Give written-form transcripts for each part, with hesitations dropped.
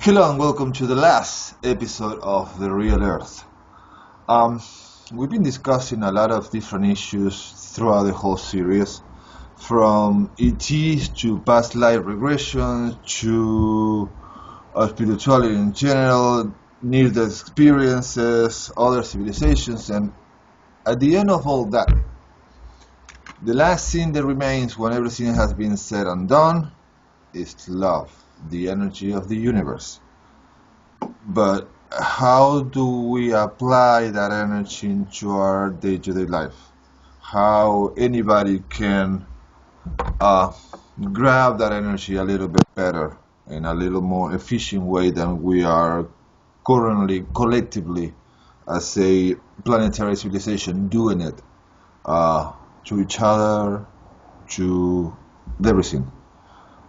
Hello and welcome to the last episode of The Real Earth. Um, we've been discussing a lot of different issues throughout the whole series, from ETs to past life regression to spirituality in general, near-death experiences, other civilizations, and at the end of all that, the last thing that remains when everything has been said and done is love, the energy of the universe. But how do we apply that energy into our day-to-day life? How anybody can uh, grab that energy a little bit better in a little more efficient way than we are currently collectively as a planetary civilization doing it uh, to each other, to everything.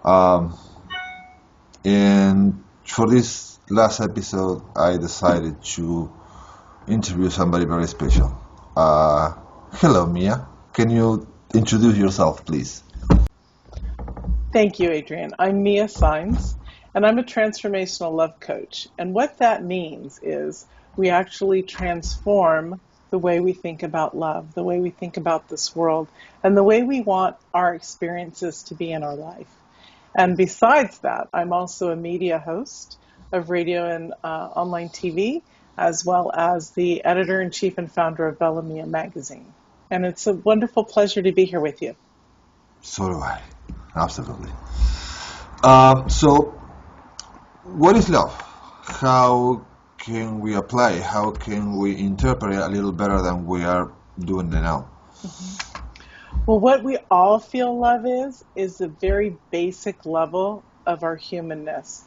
Um, and for this last episode, I decided to interview somebody very special. Hello, Mia. Can you introduce yourself, please? Thank you, Adrian. I'm Mia Saenz, and I'm a transformational love coach. And what that means is we actually transform the way we think about love, the way we think about this world, and the way we want our experiences to be in our life. And besides that, I'm also a media host of radio and online TV, as well as the editor-in-chief and founder of BellaMia magazine. And it's a wonderful pleasure to be here with you. So do I. Absolutely. So, what is love? How can we apply? How can we interpret it a little better than we are doing it now? Well, what we all feel love is a very basic level of our humanness.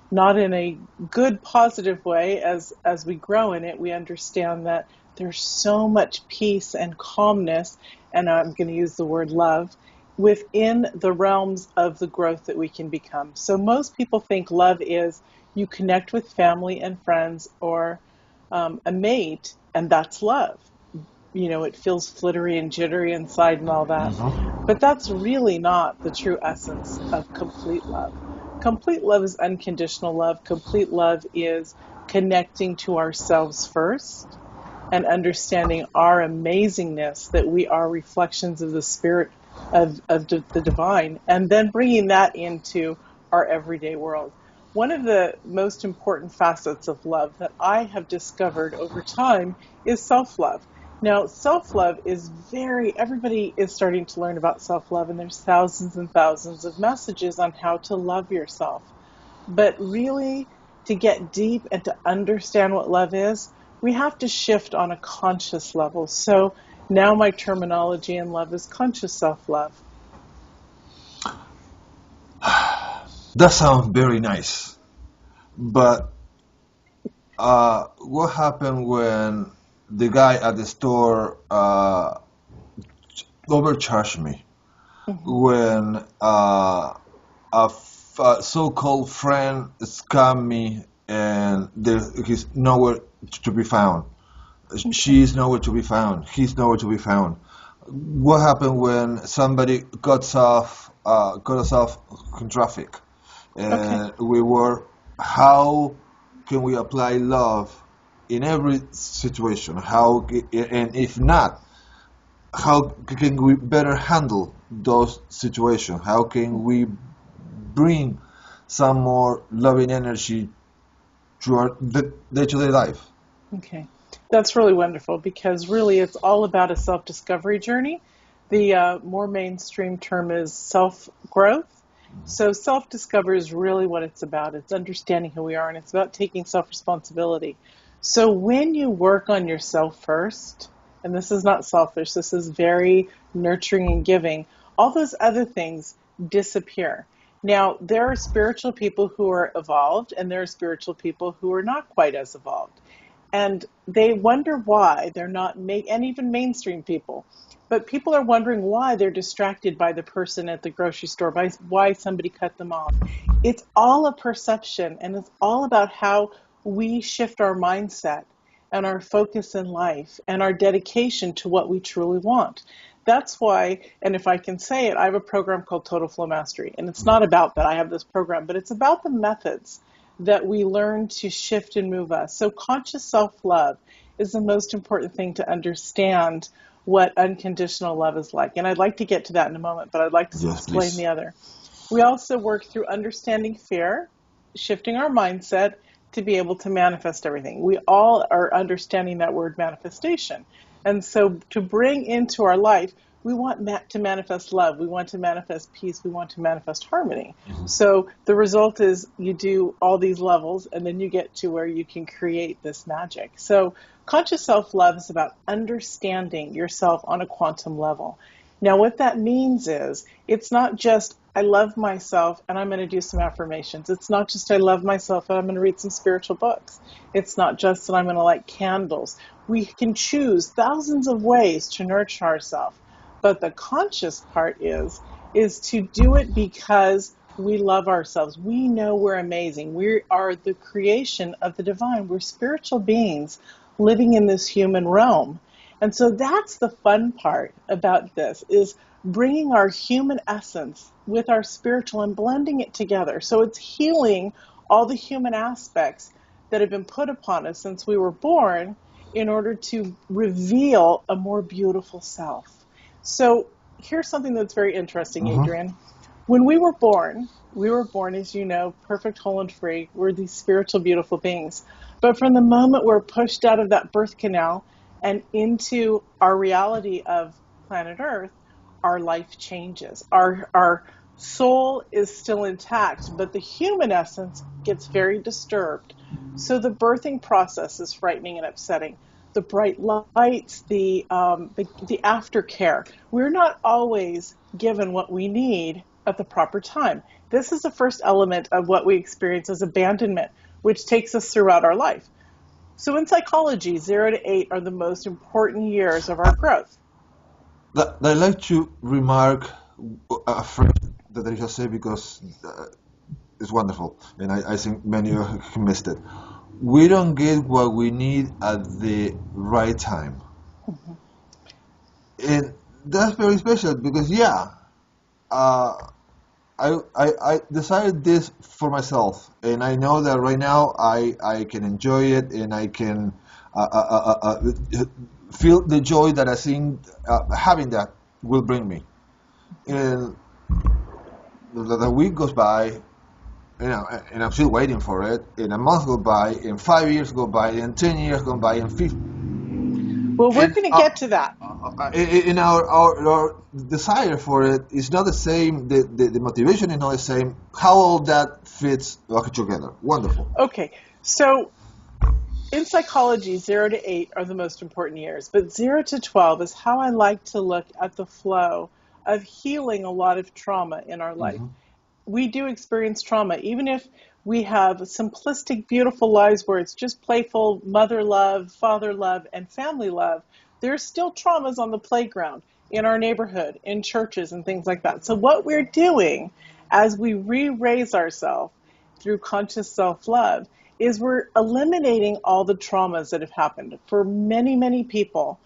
Not in a good, positive way. As we grow in it, we understand that there's so much peace and calmness, and I'm going to use the word love, within the realms of the growth that we can become. So most people think love is you connect with family and friends or a mate, and that's love. You know, it feels flittery and jittery inside and all that. But that's really not the true essence of complete love. Complete love is unconditional love. Complete love is connecting to ourselves first and understanding our amazingness, that we are reflections of the spirit of the divine, and then bringing that into our everyday world. One of the most important facets of love that I have discovered over time is self-love. Now, self-love is everybody is starting to learn about self-love, and there's thousands and thousands of messages on how to love yourself. But really, to get deep and to understand what love is, we have to shift on a conscious level. So now my terminology in love is conscious self-love. That sounds very nice. But what happened when the guy at the store overcharged me? When a so-called friend scammed me and he's nowhere to be found. She's nowhere to be found. He's nowhere to be found. What happened when somebody cut us off in traffic? And how can we apply love in every situation? And if not, how can we better handle those situations? How can we bring some more loving energy to our day-to-day life? Okay. That's really wonderful, because really it's all about a self-discovery journey. The more mainstream term is self-growth. So self-discovery is really what it's about. It's understanding who we are, and it's about taking self-responsibility. So when you work on yourself first, and this is not selfish, this is very nurturing and giving, all those other things disappear. Now, there are spiritual people who are evolved, and there are spiritual people who are not quite as evolved. And they wonder why they're not, and even mainstream people. But people are wondering why they're distracted by the person at the grocery store, by why somebody cut them off. It's all a perception, and it's all about how we shift our mindset and our focus in life and our dedication to what we truly want. That's why, and if I can say it, I have a program called Total Flow Mastery. And it's not about that I have this program, but it's about the methods that we learn to shift and move us. So conscious self-love is the most important thing to understand what unconditional love is like. And I'd like to get to that in a moment, but I'd like to Yes, explain please. the other. We also work through understanding fear, shifting our mindset to be able to manifest everything. We all are understanding that word manifestation. And so to bring into our life, we want to manifest love. We want to manifest peace. We want to manifest harmony. So the result is you do all these levels, and then you get to where you can create this magic. So conscious self-love is about understanding yourself on a quantum level. Now, what that means is it's not just I love myself and I'm going to do some affirmations. It's not just I love myself and I'm going to read some spiritual books. It's not just that I'm going to light candles. We can choose thousands of ways to nurture ourselves. But the conscious part is to do it because we love ourselves. We know we're amazing. We are the creation of the divine. We're spiritual beings living in this human realm. And so that's the fun part about this, is bringing our human essence with our spiritual and blending it together. So it's healing all the human aspects that have been put upon us since we were born in order to reveal a more beautiful self. So here's something that's very interesting, Adrian. When we were born, as you know, perfect, whole, and free. We're these spiritual, beautiful beings. But from the moment we're pushed out of that birth canal and into our reality of planet Earth, our life changes. Our soul is still intact, but the human essence gets very disturbed. So the birthing process is frightening and upsetting. The bright lights, the aftercare. We're not always given what we need at the proper time. This is the first element of what we experience as abandonment, which takes us throughout our life. So in psychology, 0 to 8 are the most important years of our growth. I'd like to remark a phrase that I just said because it's wonderful, and I think many of you missed it. We don't get what we need at the right time. And that's very special because, I decided this for myself, and I know that right now I can enjoy it, and I can feel the joy that I think having that will bring me. And the week goes by, and I'm still waiting for it. And a month goes by, and 5 years go by, and 10 years go by, and 15. Well, we're And going to get to that. in our desire for it is not the same. The motivation is not the same. How all that fits together. Wonderful. Okay, so in psychology, 0 to 8 are the most important years, but 0 to 12 is how I like to look at the flow of healing a lot of trauma in our life. We do experience trauma, even if we have simplistic, beautiful lives where it's just playful mother love, father love, and family love. There's still traumas on the playground, in our neighborhood, in churches, and things like that. So what we're doing as we re-raise ourselves through conscious self-love is we're eliminating all the traumas that have happened. For many, many people,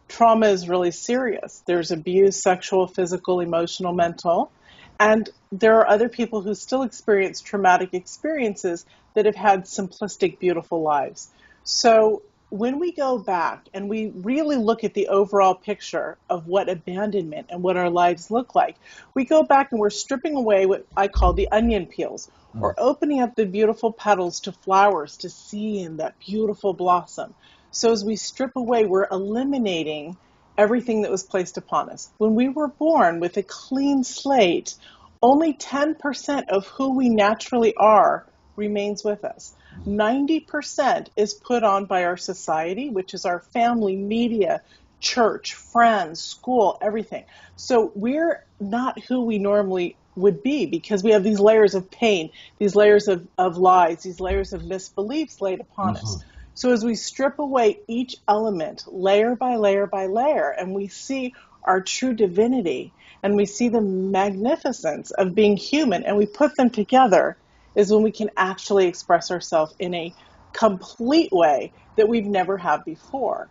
trauma is really serious. There's abuse, sexual, physical, emotional, mental. And there are other people who still experience traumatic experiences that have had simplistic, beautiful lives. So when we go back and we really look at the overall picture of what abandonment and what our lives look like, we go back and we're stripping away what I call the onion peels. We're opening up the beautiful petals to flowers to see in that beautiful blossom. So as we strip away, we're eliminating everything that was placed upon us. When we were born with a clean slate, only 10% of who we naturally are remains with us. 90% is put on by our society, which is our family, media, church, friends, school, everything. So we're not who we normally would be because we have these layers of pain, these layers of lies, these layers of misbeliefs laid upon us. So as we strip away each element layer by layer by layer, and we see our true divinity, and we see the magnificence of being human, and we put them together, is when we can actually express ourselves in a complete way that we've never had before.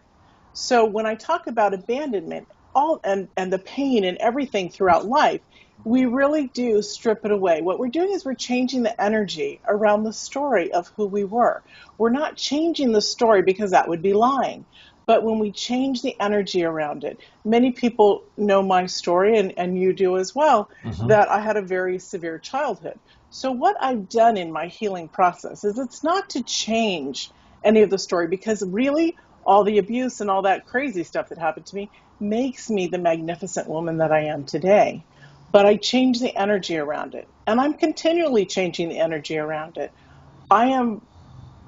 So when I talk about abandonment, all, and the pain and everything throughout life, we really do strip it away. What we're doing is we're changing the energy around the story of who we were. We're not changing the story because that would be lying. But when we change the energy around it, many people know my story, and you do as well, that I had a very severe childhood. So what I've done in my healing process is it's not to change any of the story, because really all the abuse and all that crazy stuff that happened to me makes me the magnificent woman that I am today. But I change the energy around it, and I'm continually changing the energy around it.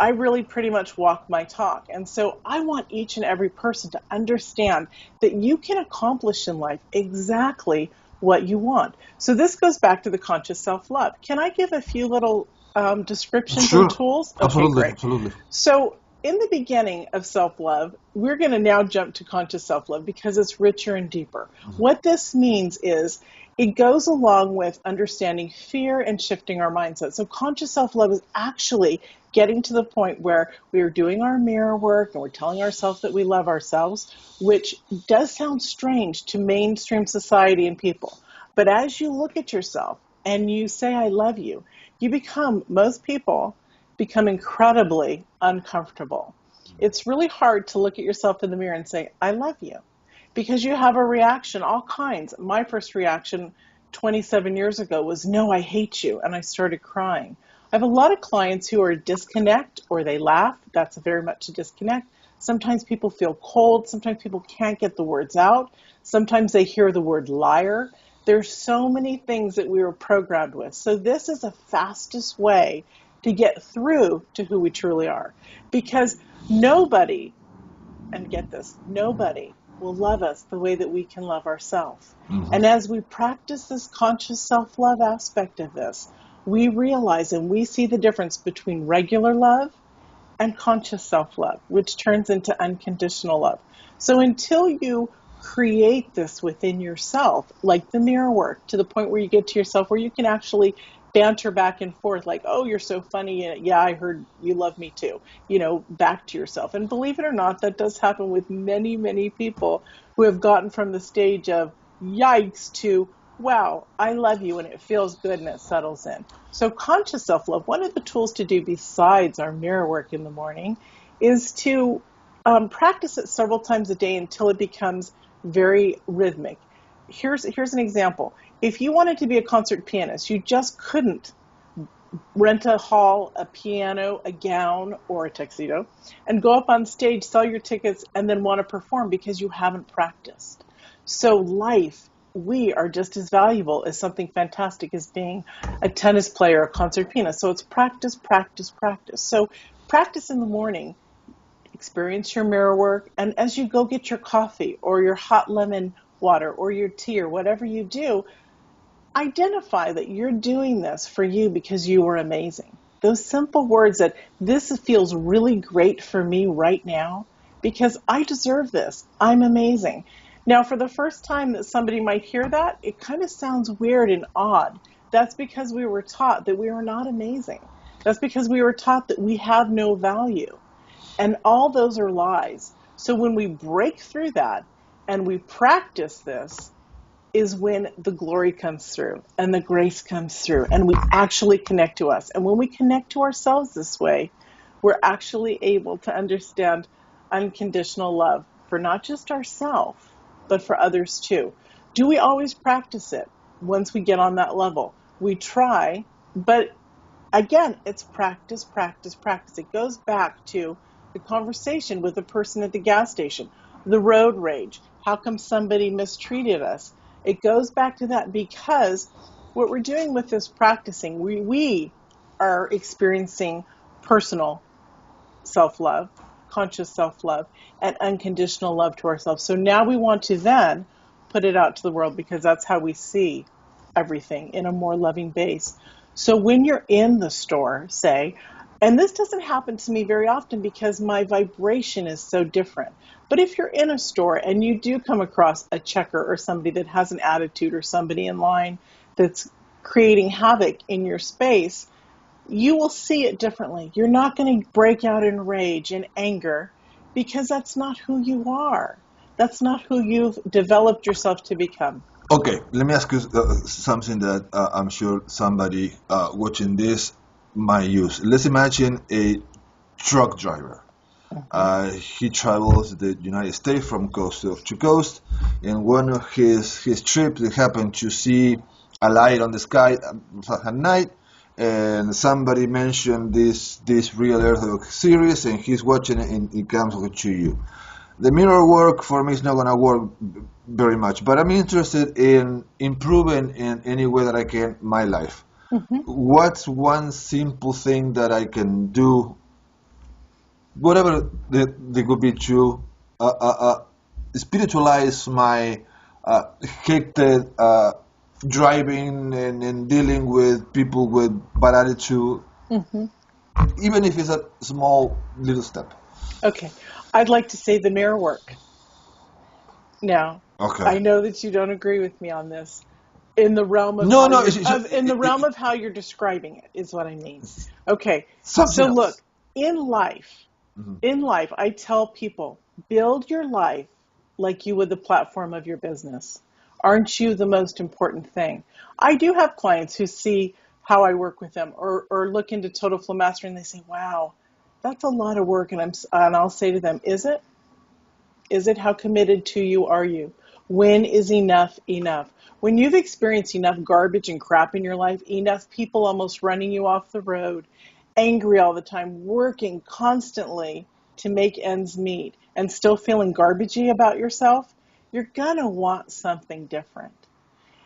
I really pretty much walk my talk. And so I want each and every person to understand that you can accomplish in life exactly what you want. So this goes back to the conscious self-love. Can I give a few little descriptions Sure. and tools? Okay, Absolutely, great. absolutely. So in the beginning of self-love, we're going to now jump to conscious self-love because it's richer and deeper. What this means is it goes along with understanding fear and shifting our mindset. So conscious self-love is actually getting to the point where we are doing our mirror work and we're telling ourselves that we love ourselves, which does sound strange to mainstream society and people. But as you look at yourself and you say, I love you, most people become incredibly uncomfortable. It's really hard to look at yourself in the mirror and say, I love you, because you have a reaction, all kinds. My first reaction 27 years ago was, no, I hate you, and I started crying. I have a lot of clients who are disconnect, or they laugh. That's very much a disconnect. Sometimes people feel cold. Sometimes people can't get the words out. Sometimes they hear the word liar. There's so many things that we were programmed with. So this is the fastest way to get through to who we truly are. Because nobody, and get this, nobody will love us the way that we can love ourselves. And as we practice this conscious self-love aspect of this, we realize and we see the difference between regular love and conscious self-love, which turns into unconditional love. So until you create this within yourself, like the mirror work, to the point where you get to yourself where you can actually banter back and forth, like, oh, you're so funny, yeah, I heard you love me too, back to yourself. And believe it or not, that does happen with many, many people who have gotten from the stage of yikes to, wow, I love you, and it feels good and it settles in. So conscious self-love, one of the tools to do besides our mirror work in the morning is to practice it several times a day until it becomes very rhythmic. Here's an example. If you wanted to be a concert pianist, you just couldn't rent a hall, a piano, a gown, or a tuxedo, and go up on stage, sell your tickets, and then want to perform because you haven't practiced. So life, we are just as valuable as something fantastic as being a tennis player, a concert pianist. So it's practice, practice, practice. So practice in the morning, experience your mirror work, and as you go get your coffee or your hot lemon water or your tea or whatever you do, identify that you're doing this for you because you were amazing. Those simple words that this feels really great for me right now because I deserve this. I'm amazing. Now, for the first time that somebody might hear that, it kind of sounds weird and odd. That's because we were taught that we are not amazing. That's because we were taught that we have no value. And all those are lies. So when we break through that and we practice this, is when the glory comes through and the grace comes through and we actually connect to us. And when we connect to ourselves this way, we're actually able to understand unconditional love for not just ourselves, but for others too. Do we always practice it once we get on that level? We try, but again, it's practice, practice, practice. It goes back to the conversation with the person at the gas station, the road rage. How come somebody mistreated us? It goes back to that because what we're doing with this practicing, we are experiencing personal self-love, conscious self-love, and unconditional love to ourselves. So now we want to then put it out to the world because that's how we see everything in a more loving base. So when you're in the store, say, and this doesn't happen to me very often because my vibration is so different. But if you're in a store and you do come across a checker or somebody that has an attitude or somebody in line that's creating havoc in your space, you will see it differently. You're not going to break out in rage and anger because that's not who you are. That's not who you've developed yourself to become. Okay, let me ask you something that I'm sure somebody watching this might use. Let's imagine a truck driver. Mm-hmm. He travels the United States from coast to coast. In one of his trips, he happened to see a light on the sky at night, and somebody mentioned this Real Earth series, and he's watching it, and it comes to you. The mirror work for me is not gonna work very much, but I'm interested in improving in any way that I can my life. Mm-hmm. What's one simple thing that I can do, whatever they could be true, spiritualize my hectic driving and dealing with people with bad attitude, Mm-hmm. even if it's a small little step. Okay. I'd like to say the mirror work. Now, Okay. I know that you don't agree with me on this. In the realm of No, how no, in the realm of how you're describing it is what I mean. Okay. something So look, else. in life, Mhm. I tell people, build your life like you would the platform of your business. Aren't you the most important thing? I do have clients who see how I work with them or look into Total Flow Mastery and they say, wow, that's a lot of work. And I'll say to them, is it? Is it? How committed to you are you? When is enough enough? When you've experienced enough garbage and crap in your life, enough people almost running you off the road, angry all the time, working constantly to make ends meet, and still feeling garbagey about yourself, you're going to want something different.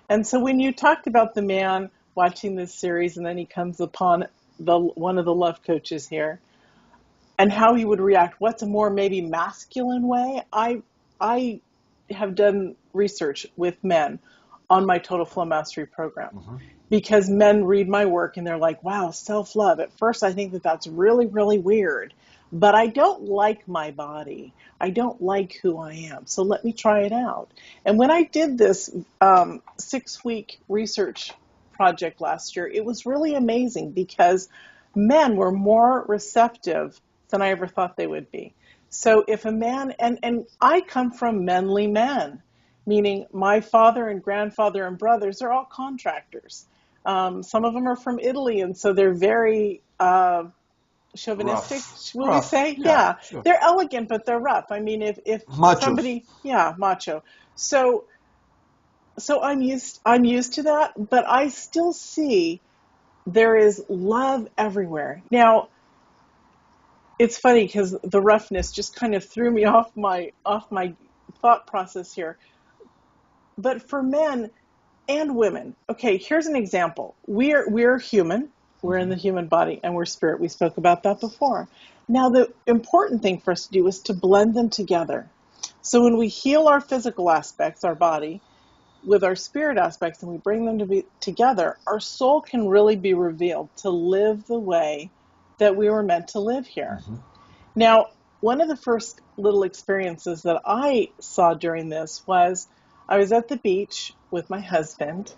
And so when you talked about the man watching this series and then he comes upon one of the love coaches here, and how he would react. What's a more maybe masculine way? I have done research with men on my Total Flow Mastery program Mhm. because men read my work and they're like, wow, self-love. At first I think that that's really, really weird, but I don't like my body. I don't like who I am. So let me try it out. And when I did this 6-week research project last year, it was really amazing because men were more receptive than I ever thought they would be. So if a man, and I come from manly men, meaning my father and grandfather and brothers are all contractors. Some of them are from Italy, and so they're very chauvinistic, will we Rough. say? Yeah, Yeah, sure. they're elegant, but they're rough. I mean, if Machos. somebody, yeah, macho. So I'm used to that, but I still see there is love everywhere. Now, it's funny because the roughness just kind of threw me off my thought process here. But for men and women, okay, here's an example. We're human. We're in Mhm. the human body and we're spirit. We spoke about that before. Now, the important thing for us to do is to blend them together. So when we heal our physical aspects, our body, with our spirit aspects, and we bring them to be together, our soul can really be revealed to live the way that we were meant to live here. Mhm. Now, one of the first little experiences that I saw during this was I was at the beach with my husband,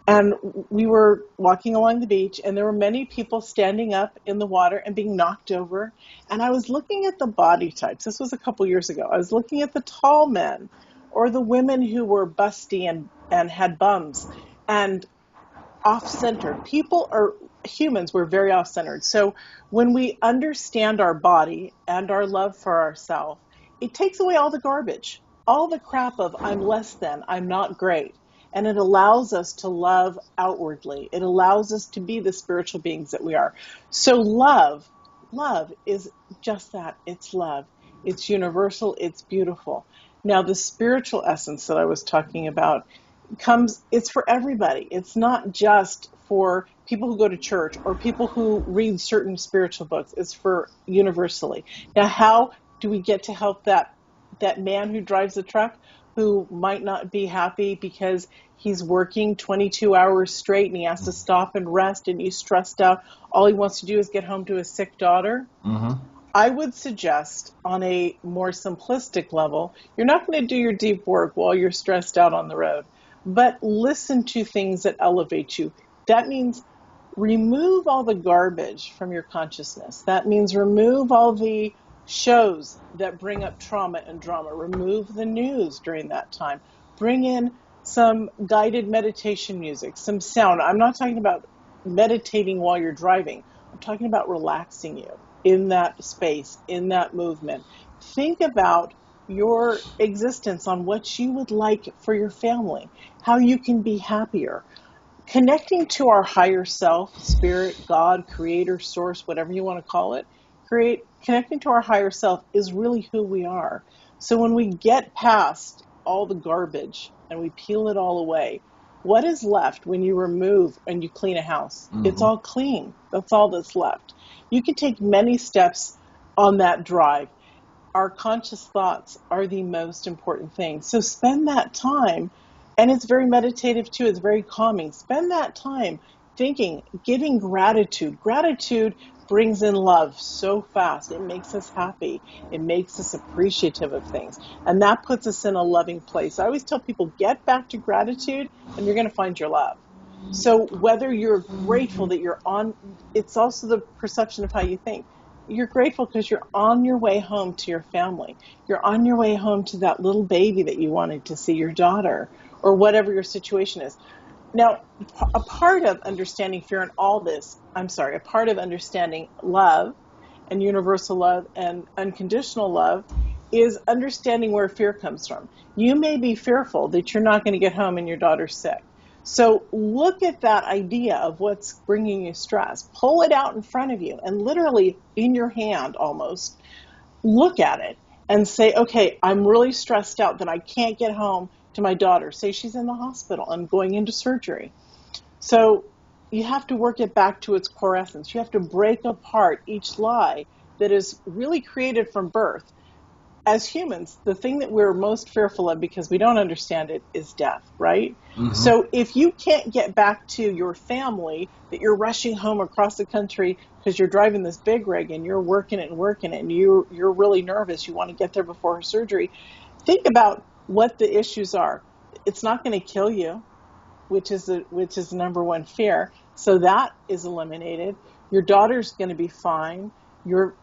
and we were walking along the beach, and there were many people standing up in the water and being knocked over. And I was looking at the body types. This was a couple years ago. I was looking at the tall men or the women who were busty and had bums and off-centered. People are humans, we're very off-centered. So when we understand our body and our love for ourselves, it takes away all the garbage, all the crap of I'm less than, I'm not great. And it allows us to love outwardly. It allows us to be the spiritual beings that we are. So love is just that. It's love. It's universal. It's beautiful. Now, the spiritual essence that I was talking about it's for everybody. It's not just for people who go to church or people who read certain spiritual books. It's for universally. Now, how do we get to help that man who drives the truck who might not be happy because he's working 22 hours straight and he has to stop and rest and he's stressed out? All he wants to do is get home to his sick daughter. Mhm. I would suggest on a more simplistic level, you're not going to do your deep work while you're stressed out on the road, but listen to things that elevate you. That means remove all the garbage from your consciousness. That means remove all the shows that bring up trauma and drama. Remove the news during that time. Bring in some guided meditation music, some sound. I'm not talking about meditating while you're driving. I'm talking about relaxing you in that space, in that movement. Think about your existence on what you would like for your family, how you can be happier. Connecting to our higher self, spirit, God, creator, source, whatever you want to call it, connecting to our higher self is really who we are. So when we get past all the garbage and we peel it all away, what is left when you remove and you clean a house? It's Mm-hmm. all clean. That's all that's left. You can take many steps on that drive. Our conscious thoughts are the most important thing. So spend that time, and it's very meditative too. It's very calming. Spend that time thinking, giving gratitude. Gratitude brings in love so fast. It makes us happy. It makes us appreciative of things. And that puts us in a loving place. I always tell people, get back to gratitude and you're going to find your love. So whether you're grateful that you're on, it's also the perception of how you think. You're grateful because you're on your way home to your family. You're on your way home to that little baby that you wanted to see, your daughter, or whatever your situation is. Now, a part of understanding fear and all this, a part of understanding love and universal love and unconditional love is understanding where fear comes from. You may be fearful that you're not going to get home and your daughter's sick. So look at that idea of what's bringing you stress. Pull it out in front of you and literally in your hand almost look at it and say, okay, I'm really stressed out that I can't get home to my daughter. Say she's in the hospital and going into surgery. So you have to work it back to its core essence. You have to break apart each lie that is really created from birth. As humans, the thing that we're most fearful of because we don't understand it is death, right? Mm-hmm. So if you can't get back to your family, that you're rushing home across the country because you're driving this big rig and you're working it and you're really nervous, you want to get there before her surgery, think about what the issues are. It's not going to kill you, which is the number one fear. So that is eliminated. Your daughter's going to be fine.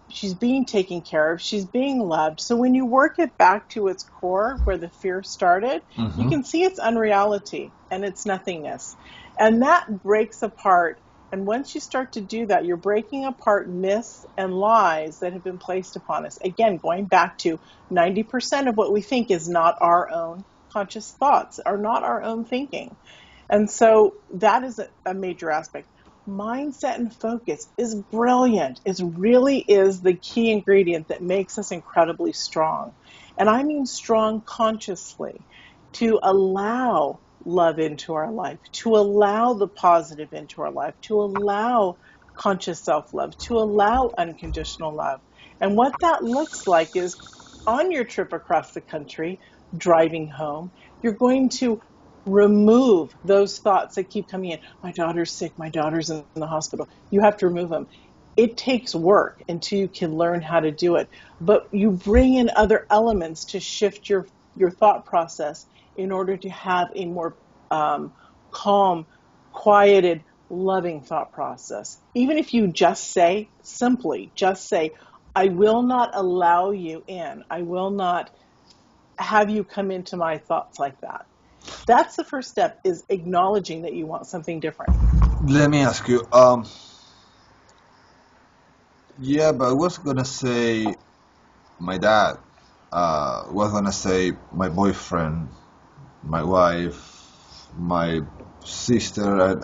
She's being taken care of. She's being loved. So when you work it back to its core, where the fear started, you Mm-hmm. can see its unreality and its nothingness. And that breaks apart. And once you start to do that, you're breaking apart myths and lies that have been placed upon us. Again, going back to 90% of what we think is not our own conscious thoughts, are not our own thinking. And so that is a major aspect. Mindset and focus is brilliant. It really is the key ingredient that makes us incredibly strong. And I mean strong consciously, to allow love into our life, to allow the positive into our life, to allow conscious self-love, to allow unconditional love. And what that looks like is on your trip across the country, driving home, you're going to remove those thoughts that keep coming in. My daughter's sick. My daughter's in the hospital. You have to remove them. It takes work until you can learn how to do it. But you bring in other elements to shift your thought process in order to have a more calm, quieted, loving thought process. Even if you simply just say, I will not allow you in. I will not have you come into my thoughts like that. That's the first step, is acknowledging that you want something different. Let me ask you. Yeah, but I was gonna say my dad. Was gonna say my boyfriend, my wife, my sister.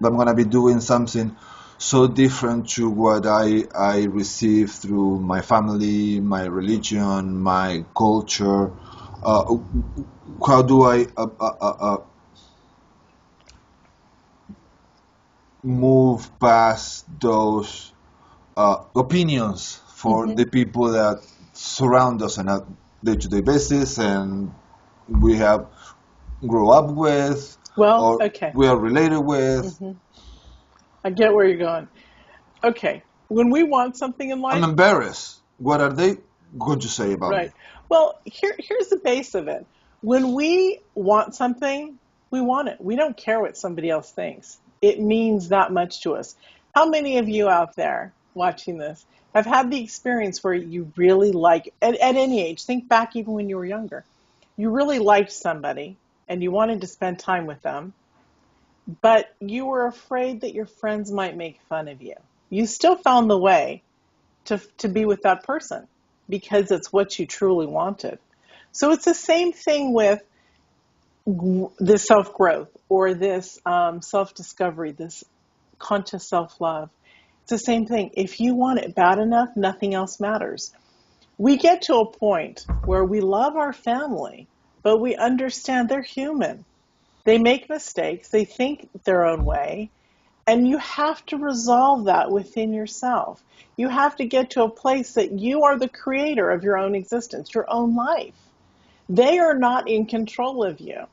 I'm gonna be doing something so different to what I receive through my family, my religion, my culture. Uh, how do I move past those opinions for Mm-hmm. the people that surround us on a day-to-day basis and we have grow up with Well, or okay. we are related with? Mm-hmm. I get where you're going. Okay. When we want something in I'm life, embarrassed. What are they going to say about me? right. Well, here's the base of it. When we want something, we want it. We don't care what somebody else thinks. It means that much to us. How many of you out there watching this have had the experience where you really like, at any age, think back even when you were younger, you really liked somebody and you wanted to spend time with them, but you were afraid that your friends might make fun of you. You still found the way to be with that person because it's what you truly wanted. So it's the same thing with this self-growth or this self-discovery, this conscious self-love. It's the same thing. If you want it bad enough, nothing else matters. We get to a point where we love our family, but we understand they're human. They make mistakes. They think their own way. And you have to resolve that within yourself. You have to get to a place that you are the creator of your own existence, your own life. They are not in control of you.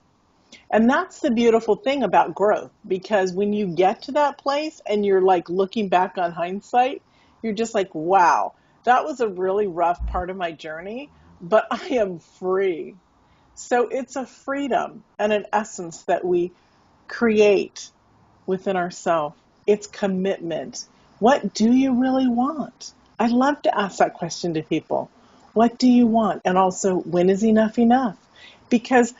And that's the beautiful thing about growth, because when you get to that place and you're like looking back on hindsight, you're just like, wow, that was a really rough part of my journey, but I am free. So it's a freedom and an essence that we create within ourselves. It's commitment. What do you really want? I love to ask that question to people. What do you want? And also, when is enough enough? Because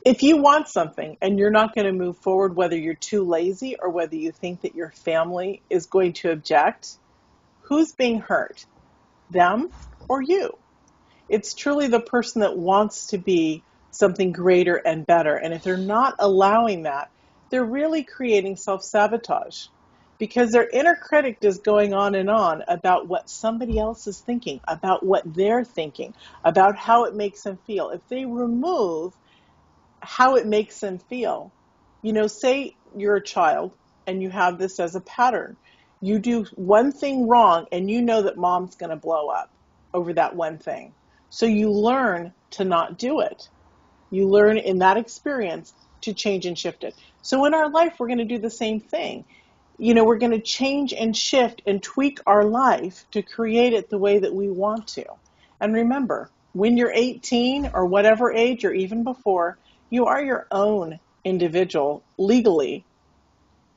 if you want something and you're not going to move forward, whether you're too lazy or whether you think that your family is going to object, who's being hurt? Them or you? It's truly the person that wants to be something greater and better. And if they're not allowing that, they're really creating self-sabotage, because their inner critic is going on and on about what somebody else is thinking, about what they're thinking, about how it makes them feel. If they remove how it makes them feel, say you're a child and you have this as a pattern. You do one thing wrong and you know that mom's going to blow up over that one thing. So you learn to not do it. You learn in that experience to change and shift it. So in our life, we're going to do the same thing. We're going to change and shift and tweak our life to create it the way that we want to. And remember, when you're 18 or whatever age or even before, you are your own individual legally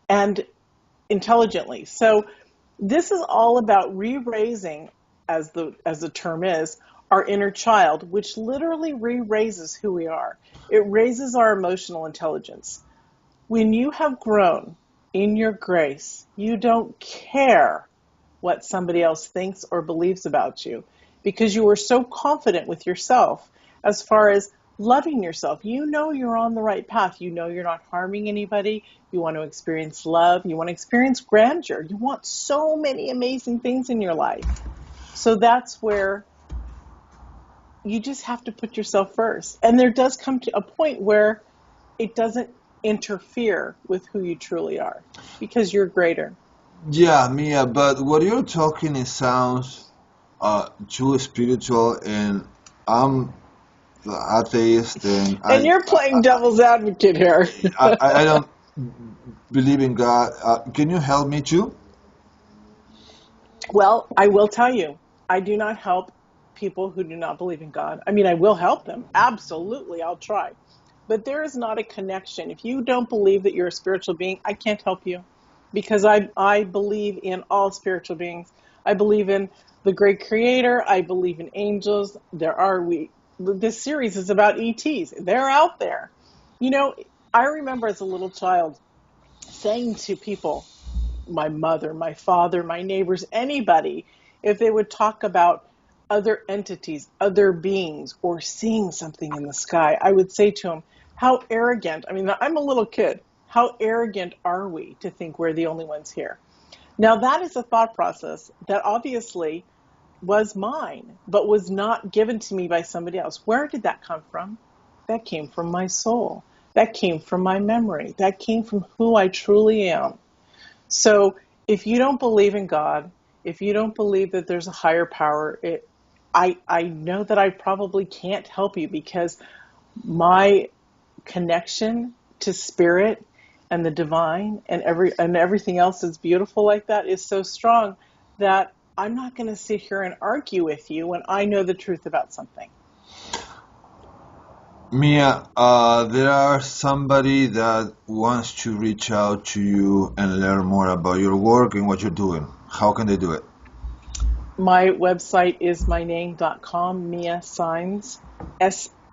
and intelligently. So this is all about re-raising, as the term is, our inner child, which literally re-raises who we are. It raises our emotional intelligence. When you have grown in your grace, you don't care what somebody else thinks or believes about you, because you are so confident with yourself as far as loving yourself. You know you're on the right path. You know you're not harming anybody. You want to experience love. You want to experience grandeur. You want so many amazing things in your life. So that's where you just have to put yourself first. And there does come to a point where it doesn't interfere with who you truly are, because you're greater. Yeah, Mia, but what you're talking, it sounds too spiritual, and I'm the atheist, and And you're playing devil's advocate here. I don't believe in God. Can you help me too? Well, I will tell you, I do not help people who do not believe in God. I mean, I will help them. Absolutely, I'll try. But there is not a connection. If you don't believe that you're a spiritual being, I can't help you, because I believe in all spiritual beings. I believe in the great creator. I believe in angels. This series is about ETs. They're out there. I remember as a little child saying to people, my mother, my father, my neighbors, anybody, if they would talk about other entities, other beings, or seeing something in the sky, I would say to them, how arrogant. I mean, I'm a little kid. How arrogant are we to think we're the only ones here? Now, that is a thought process that obviously was mine, but was not given to me by somebody else. Where did that come from? That came from my soul. That came from my memory. That came from who I truly am. So if you don't believe in God, if you don't believe that there's a higher power, I know that I probably can't help you, because my connection to spirit and the divine and everything else that's beautiful like that is so strong that I'm not going to sit here and argue with you when I know the truth about something. Mia, there are somebody that wants to reach out to you and learn more about your work and what you're doing. How can they do it? My website is myname.com, Mia Saenz,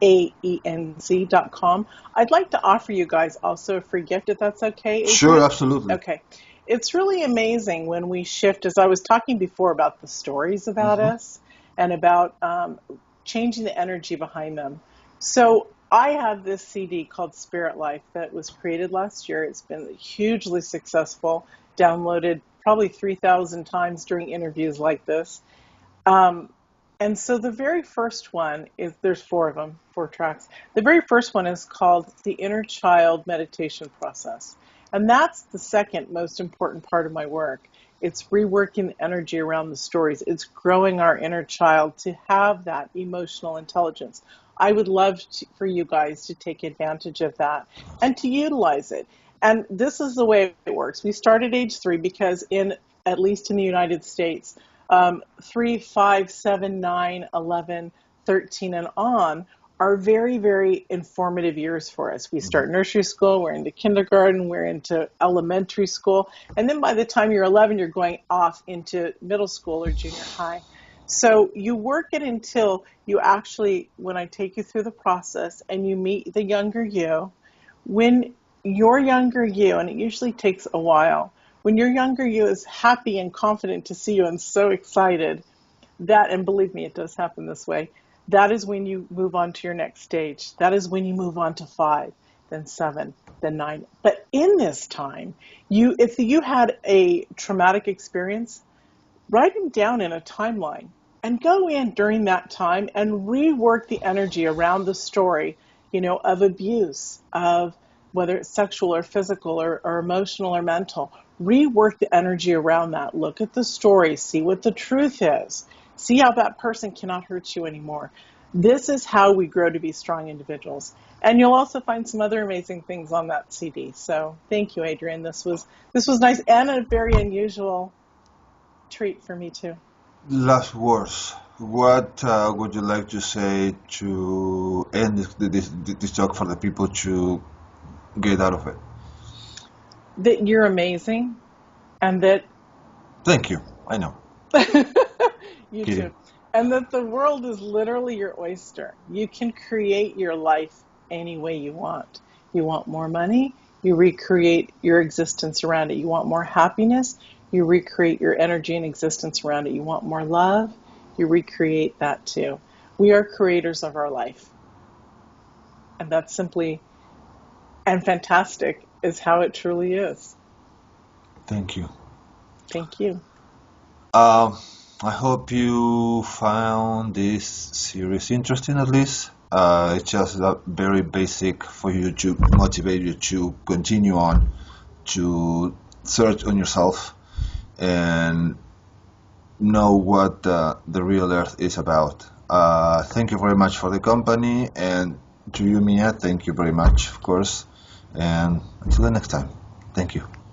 SAENZ.com. I'd like to offer you guys also a free gift, if that's okay, Sure, Adrian? absolutely. Okay. It's really amazing when we shift, as I was talking before about the stories about Hmm. us and about changing the energy behind them. So I have this CD called Spirit Life that was created last year. It's been hugely successful, downloaded probably 3,000 times during interviews like this. Um, and so the very first one is, there's four of them, four tracks. The very first one is called The Inner Child Meditation Process. And that's the second most important part of my work. It's reworking the energy around the stories. It's growing our inner child to have that emotional intelligence. I would love for you guys to take advantage of that and to utilize it. And this is the way it works. We start at age 3 because at least in the United States, 3, 5, 7, 9, 11, 13, and on are very, very informative years for us. We Hmm. start nursery school, we're into kindergarten, we're into elementary school, and then by the time you're 11, you're going off into middle school or junior high. So you work it until you actually, when I take you through the process and you meet the younger you, when your younger you, and it usually takes a while, when your younger you is happy and confident to see you and so excited, that, and believe me, it does happen this way, that is when you move on to your next stage. That is when you move on to 5, then 7, then 9. But in this time, if you had a traumatic experience, write them down in a timeline and go in during that time and rework the energy around the story, of abuse, of whether it's sexual or physical or emotional or mental. Rework the energy around that. Look at the story, see what the truth is, see how that person cannot hurt you anymore. This is how we grow to be strong individuals. And you'll also find some other amazing things on that CD. So thank you, Adrian. This was nice and a very unusual treat for me too. Last words. What would you like to say to end this talk for the people to get out of it? That you're amazing and that Thank you. I know. you too. Kidding. And that the world is literally your oyster. You can create your life any way you want. You want more money, you recreate your existence around it. You want more happiness, you recreate your energy and existence around it. You want more love, you recreate that too. We are creators of our life. And that's simply and fantastic is how it truly is. Thank you. Thank you. Um, I hope you found this series interesting at least. It's just very basic for you to motivate you to continue on, to search on yourself and know what the real Earth is about. Thank you very much for the company, and to you, Mia, thank you very much, of course. And until the next time, thank you.